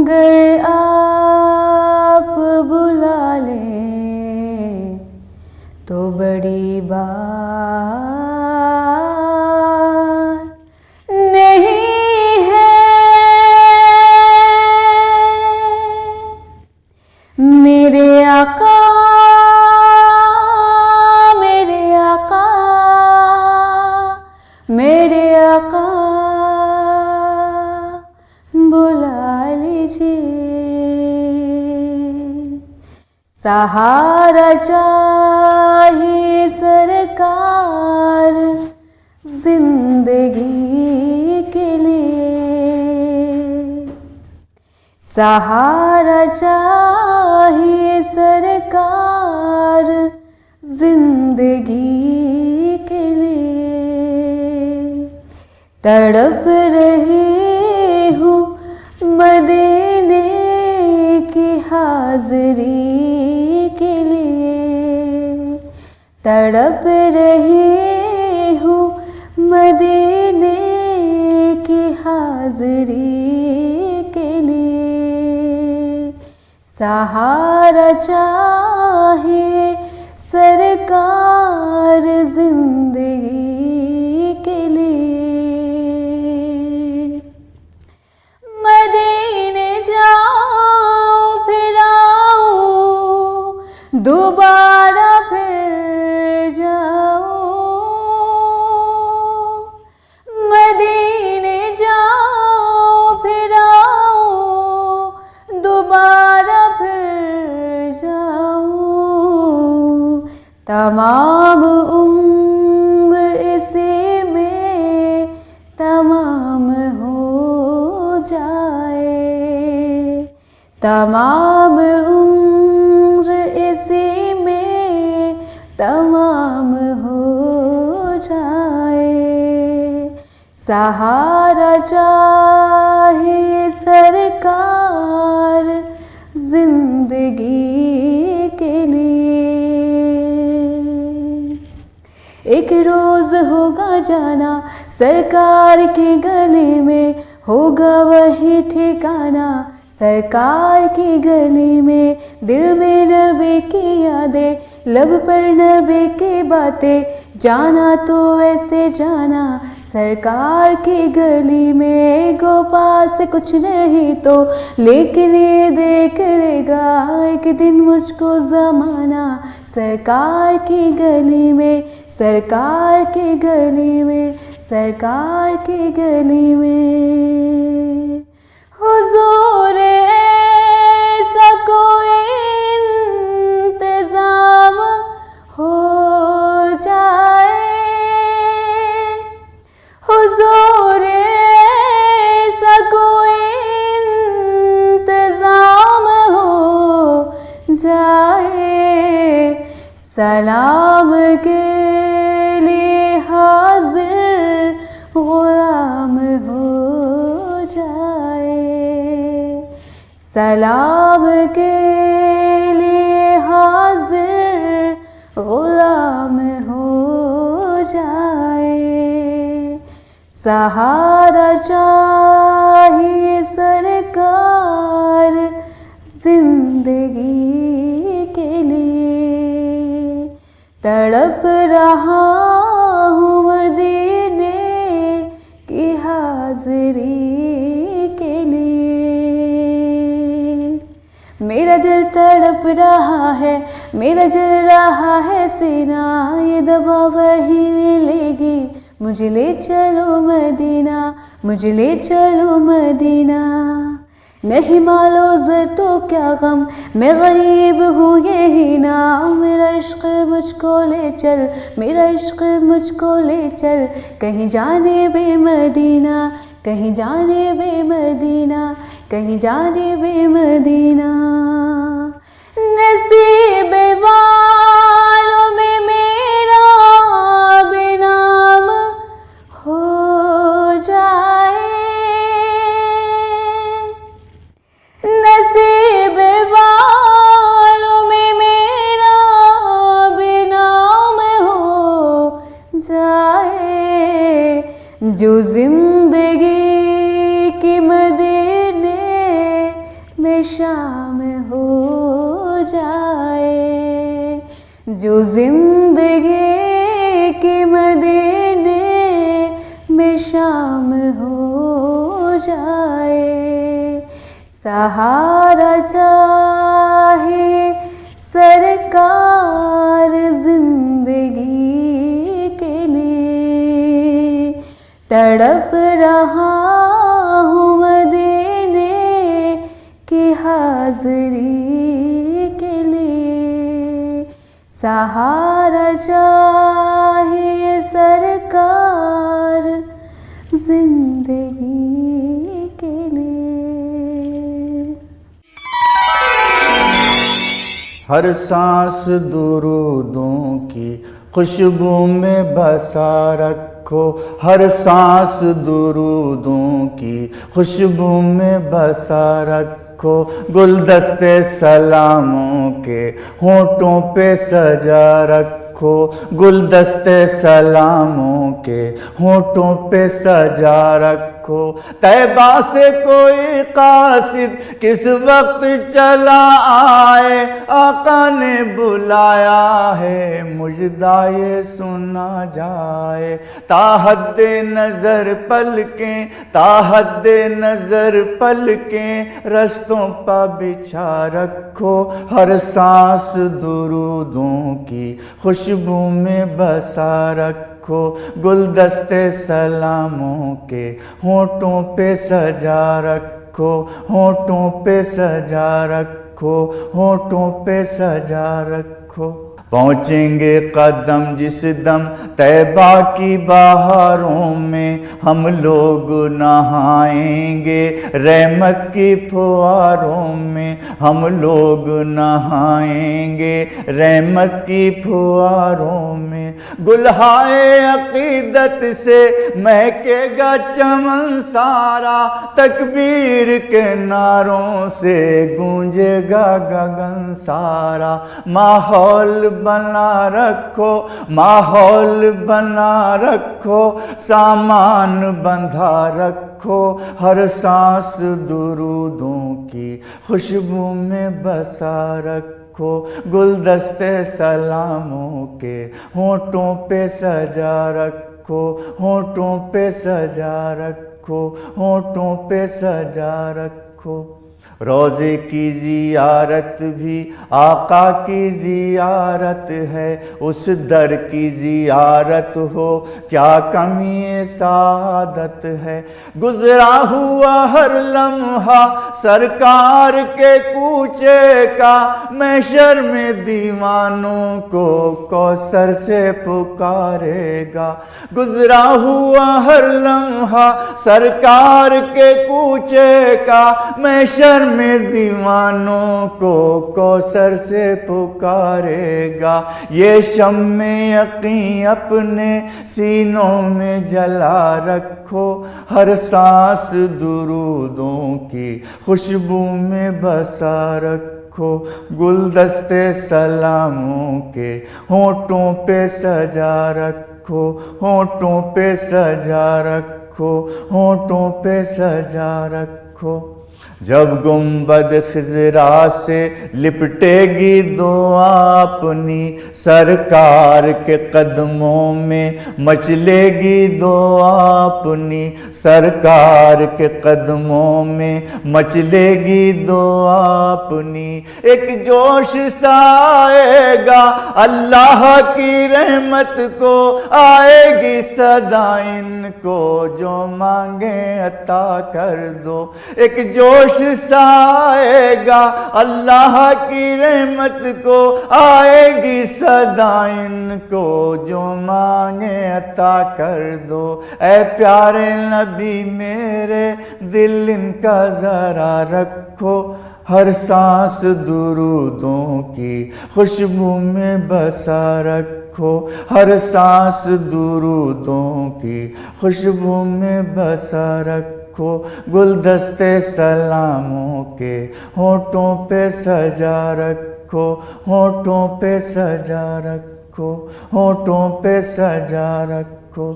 गर आप बुला ले तो बड़ी बात नहीं है। मेरे आका मेरे आका मेरे आका बुला लीजिए। सहारा चाहिए सरकार जिंदगी के लिए। सहारा चाहिए सरकार जिंदगी के लिए। तड़प रही हूँ मदीने की हाज़री के लिए। तड़प रही हूँ मदीने की हाज़री के लिए। सहारा चाहिए सरकार जिंदगी के लिए। मदीने जाऊं फिर आऊं दोबारा फिर जाऊं। मदीने जाऊं फिर आऊं दोबारा फिर जाऊं। तमाम उम्र इसी में तमाम हो जाए। तमाम उम्र इसी में तमाम हो जाए। सहारा चाहिए सरकार जिंदगी के लिए। एक रोज होगा जाना सरकार की गली में, होगा वही ठिकाना सरकार की गली में। दिल में नबी की यादें, लब पर नबी की बातें, जाना तो वैसे जाना सरकार की गली में। गो पास कुछ नहीं तो लेकिन ये देख लेगा एक दिन मुझको ज़माना सरकार की गली में। सरकार की गली में, सरकार की गली में। हुजूर ऐसा कोई इंतज़ाम हो जाए। हुजूर ऐसा कोई इंतज़ाम हो जाए। सलाम के लिए हाजिर गुलाम हो जाए। सलाम के लिए हाजिर गुलाम हो जाए। सहारा चाहिए सरकार जिंदगी के लिए। तड़प रहा हूँ मदीने की हाज़री के लिए। मेरा दिल तड़प रहा है, मेरा जल रहा है सीना, ये दवा वही मिलेगी। मुझे ले चलो मदीना, मुझे ले चलो मदीना। नहीं मालो ज़र तो क्या गम, मैं गरीब हूँ यही ना। मेरा इश्क़ मुझको ले चल, मेरा इश्क़ मुझको ले चल, कहीं जाने बे मदीना, कहीं जाने बे मदीना, कहीं जाने बे मदीना। नसीब वालों में मेरा बेनाम हो जाए। नसीब वालों में मेरा बेनाम हो जाए। जो जिंदगी की मदीने शाम हो जाए, जो जिंदगी के मदीने में शाम हो जाए। सहारा चाहे सरकार जिंदगी के लिए, तड़प रहा हूँ मदीने की हाज़री के लिए। सहारा चाहे सरकार जिंदगी के लिए। हर सांस दुरूदों की खुशबू में बसा रखो, हर सांस दुरूदों की खुशबू में बसा रखो। गुलदस्ते सलामों के होठों पे सजा रखो, गुलदस्ते सलामों के होठों पे सजा रखो। तैबा से कोई कासिद किस वक्त चला आए, आका ने बुलाया है मुजदा ये सुना जाए। ताहद्दे नजर पलकें, ताहद्दे नजर पलकें रस्तों पर बिछा रखो। हर सांस दुरूदों की खुशबू में बसा रखो, गुलदस्ते सलामों के होठों पे सजा रखो, होठों पे सजा रखो, होठों पे सजा रखो। पहुँचेंगे कदम जिस दम तैबा की बहारों में, हम लोग नहाएंगे रहमत की फुहारों में, हम लोग नहाएंगे रहमत की फुहारों में। गुलहाए अकीदत से महकेगा चमन सारा, तकबीर के नारों से गूंजेगा गगन सारा। माहौल बना रखो, माहौल बना रखो, सामान बंधा रखो। हर सांस दुरूदों की खुशबू में बसा रखो, गुलदस्ते सलामों के होठों पे सजा रखो, होठों पे सजा रखो, होठों पे सजा रखो। रोज़े की ज़ियारत भी आका की ज़ियारत है, उस दर की ज़ियारत हो क्या कमी सादत है। गुज़रा हुआ हर लम्हा सरकार के कूचे का, महशर में दीवानों को कौसर से पुकारेगा। गुज़रा हुआ हर लम्हा सरकार के कूचे का, महशर में दीवानों को कौसर से पुकारेगा। ये शम्मे यकीन अपने सीनों में जला रखो, हर सांस दुरूदों की खुशबू में बसा रखो, गुलदस्ते सलामों के होठों पे सजा रखो, होठों पे सजा रखो, होठों पे सजा रखो। जब गुंबद खिजरा से लिपटेगी दुआ अपनी, सरकार के कदमों में मचलेगी दुआ अपनी, सरकार के कदमों में मचलेगी दुआ अपनी। एक जोश सा आएगा अल्लाह की रहमत को, आएगी सदा इनको जो मांगे अता कर दो। एक जोश सा आएगा अल्लाह की रहमत को, आएगी सदा इनको जो मांगे अता कर दो। ऐ प्यारे नबी मेरे दिल इनका जरा रखो, हर सांस दुरूदों की खुशबू में बसा रखो, हर सांस दुरूदों की खुशबू में बसा रखो। गुलदस्ते सलामों के होठों पे सजा रखो, होठों पे सजा रखो, होठों पे सजा रखो।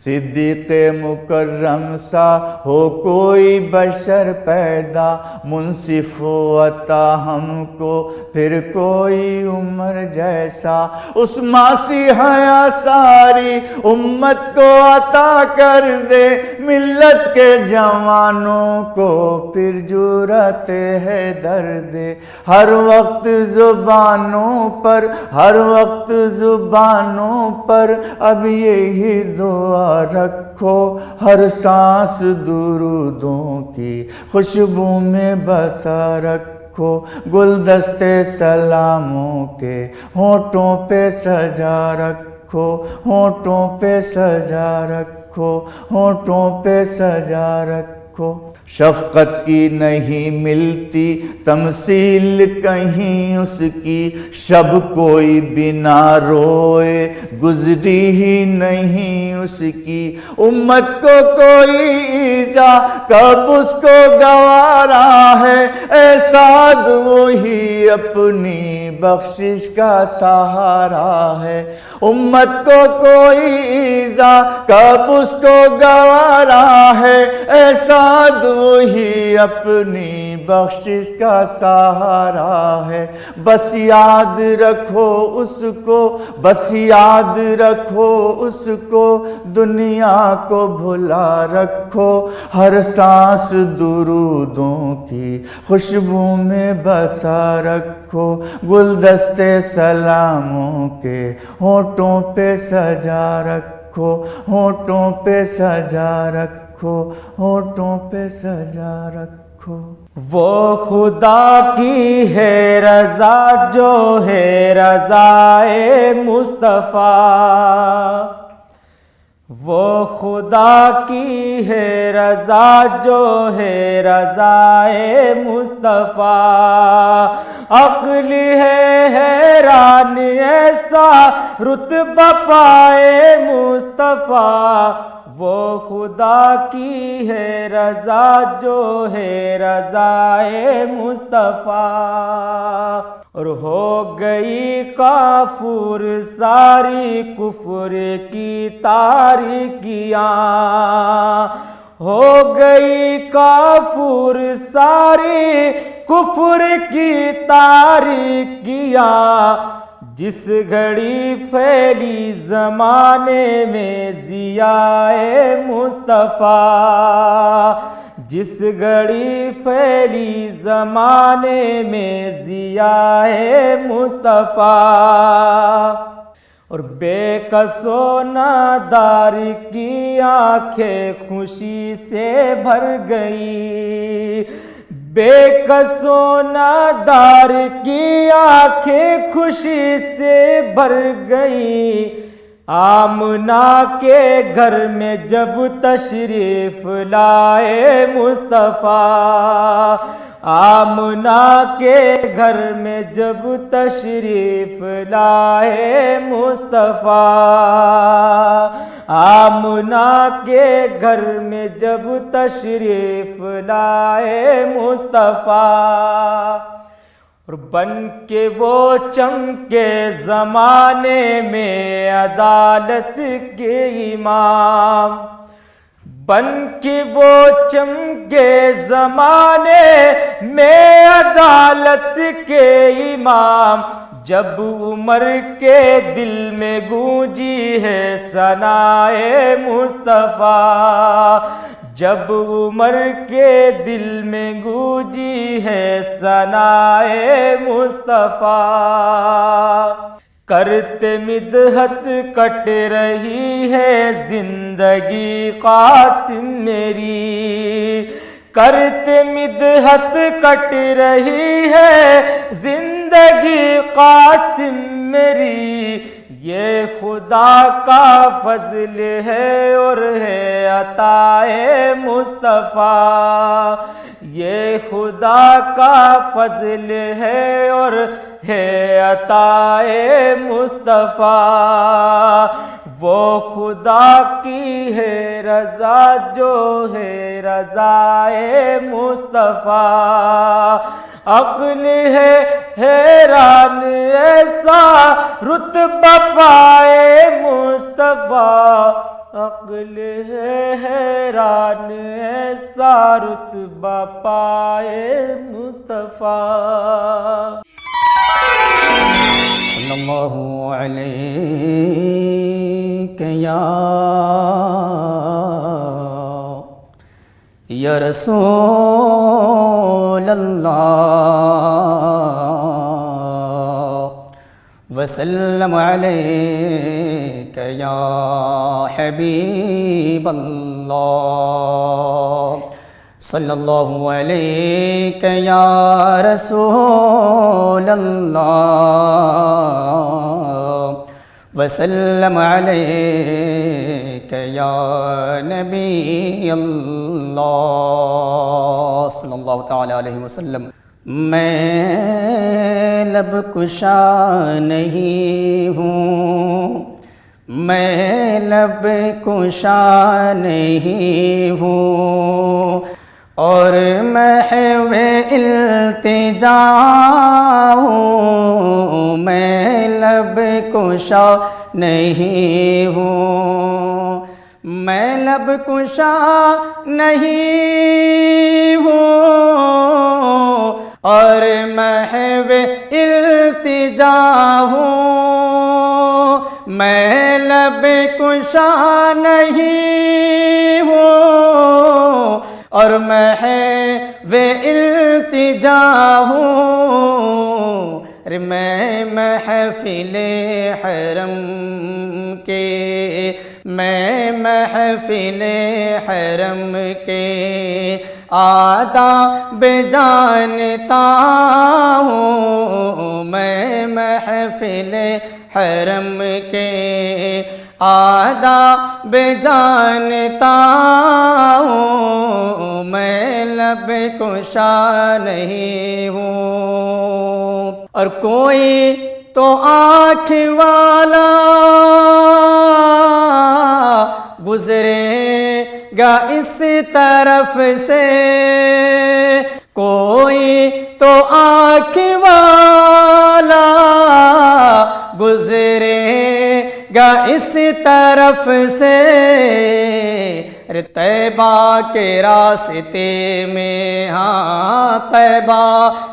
सिद्दीक़ मुकर्रम सा हो कोई बशर पैदा, मुंसिफ अता हमको फिर कोई उम्र जैसा। उस मासी हया सारी उम्मत को अता कर दे, मिल्लत के जवानों को फिर जुरत है दर्द। हर वक्त जुबानों पर, हर वक्त जुबानों पर अब यही दुआ रखो, हर सांस दुरूदों की खुशबू में बसा रखो। गुलदस्ते सलामों के होठों पे सजा रखो, होठों पे सजा रखो, होठों पे सजा रखो। शफ़क़त की नहीं मिलती तमसील कहीं उसकी, शब कोई बिना रोए गुजरी ही नहीं उसकी। उम्मत को कोई ईज़ा कब उसको गवारा है, एसाद वही अपनी बख्शिश का सहारा है। उम्मत को कोई ईज़ा कब उसको गवारा है, एसाद वही अपनी बख्शिश का सहारा है। बस याद रखो उसको, बस याद रखो उसको, दुनिया को भुला रखो। हर सांस दुरूदों की खुशबू में बसा रखो, गुलदस्ते सलामों के होठों पे सजा रखो, होठों पे सजा रखो, होठों पे सजा रखो। वो खुदा की है रज़ा जो है रज़ाए मुस्तफ़ा, वो खुदा की है रज़ा जो है रज़ाए मुस्तफ़ा। अक्ल है हैरान ऐसा रुतबा पाए मुस्तफ़ा, वो खुदा की है रज़ा जो है रज़ाए मुस्तफ़ा। और हो गई काफुर सारी कुफ्र की तारीकियाँ, हो गई काफुर सारी कुफ्र की तारीकियाँ। जिस घड़ी फैली ज़माने में ज़ियाए मुस्तफ़ा, जिस घड़ी फैली ज़माने में ज़ियाए मुस्तफ़ा। और बेकसो नादार की आंखें खुशी से भर गई, बेकसो नादार की आंखें खुशी से भर गई। आमना के घर में जब तशरीफ लाए मुस्तफ़ा, आमना के घर में जब तशरीफ लाए मुस्तफ़ा, आमना के घर में जब तशरीफ लाए मुस्तफ़ा। और बन के वो चमके ज़माने में अदालत के इमाम, बन के वो चमके ज़माने में अदालत के इमाम। जब उमर के दिल में गूंजी है सनाए मुस्तफ़ा, जब उमर के दिल में गूंजी है सनाए मुस्तफ़ा। करते मिदहत कट रही है जिंदगी कासिम मेरी, करते मिदहत कट रही है जिंदगी कासिम मेरी। ये खुदा का फजल है और है अताए मुस्तफ़ा, ये खुदा का फजल है और है अताए मुस्तफ़ा। वो खुदा की है रज़ा जो है रज़ाए मुस्तफ़ा। अक्ल है हैरान ऐसा रुतबा पाए मुस्तफ़ा, अक्ल है हैरान ऐसा रुतबा पाए मुस्तफ़ा। सल्लल्लाहु अलैहि या रसूल अल्लाह वसल्लम अलैका या हबीब अल्लाह सल्लल्लाहु अलैका या रसूल अल्लाह वसल्लम अलैका या नबी अल्लाह सल्लल्लाहु तआला अलैहि वसल्लम। मैं लब कुशा नहीं हूँ, मैं लब कुशा नहीं हूँ और महवे इल्तिजा हूँ, मैं लब कुशा नहीं हूँ, मैं लब कुशा नहीं हूँ और महवे इल्तिजा हूँ, मैं लब कुशा नहीं हूँ और महवे इल्तिजा हूँ। अरे मैं महफिले हरम के, मैं महफिले हरम के आदाब जानता हूँ, मैं महफिले हरम के आदाब जानता हूँ, मैं लब कुशा नहीं हूँ। और कोई तो आँख वाला गुजरेगा इस तरफ से, कोई तो आँख वाला गुजरेगा इस तरफ से। अरे तैबा के रास्ते में, हाँ तैबा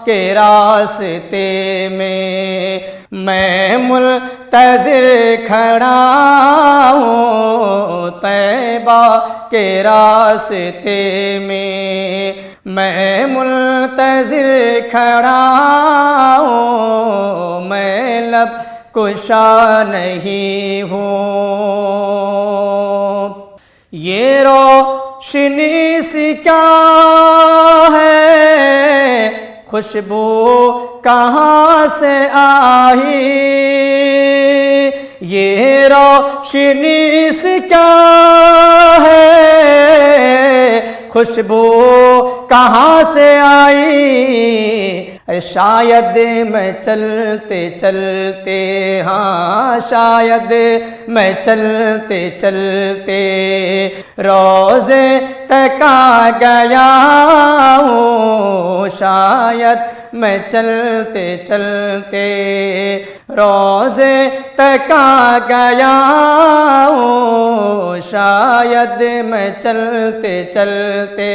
के रास्ते में मैं मुल्तज़िर खड़ा हूँ, तैबा के रास्ते में मैं मुल्तज़िर खड़ा हूँ, मैं लब कुशा नहीं हूँ। ये रोशनी सी क्या है, खुशबू कहाँ से आई, ये रोशनी सी क्या है, खुशबू कहाँ से आई। अरे शायद मैं चलते चलते, हाँ शायद मैं चलते चलते रोज़े तक आ गया हूँ, शायद मैं चलते चलते रोज़े तक आ गया हूँ, शायद मैं चलते चलते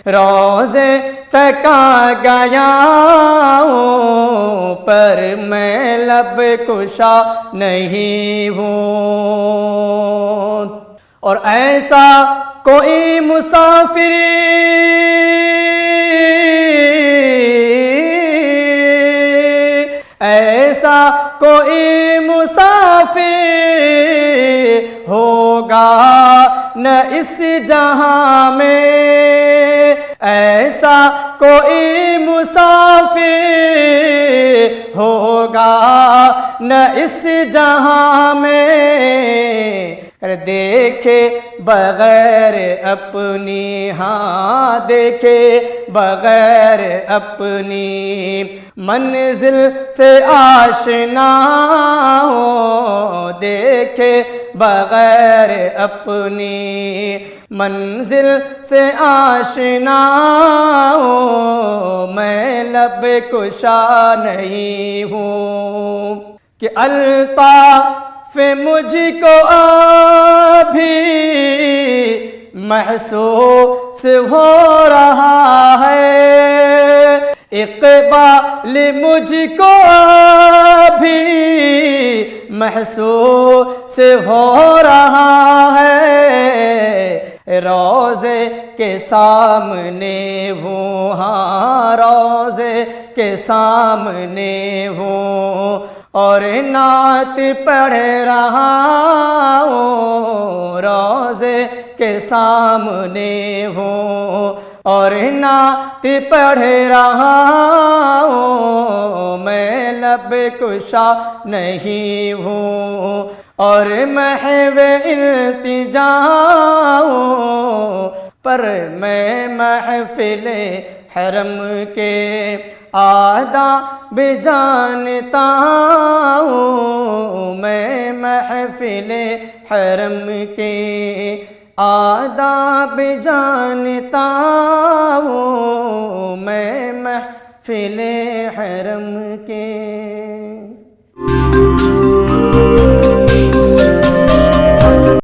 रोज़े तक आ गया हूँ, पर मैं लब कुशा नहीं हूँ। और ऐसा कोई मुसाफिर ऐसा कोई मुसाफिर होगा न इस जहां में, ऐसा कोई मुसाफिर होगा न इस जहां में। देखे बगैर अपनी, हाँ देखे बगैर अपनी मंजिल से आशना हो, देखे बगैर अपनी मंजिल से आशना हो, मैं लब कुशा नहीं हूँ कि अल्ताफ मुझको अभी महसूस हो रहा है, इक़बाल मुझको अभी महसूस हो रहा है। रोज़े के सामने हूँ, हाँ रोज़े के सामने हूँ और नात पढ़ रहा हूँ। रोज़े के सामने हूँ और नात पढ़ रहा हूँ। मैं लब कुशा नहीं हूँ और महव इल्तिजा हूँ, पर मैं महफिल हरम के आदाब जानता हूँ। मैं महफिल हरम के आदाब जानता हूँ, मैं महफिल हरम के।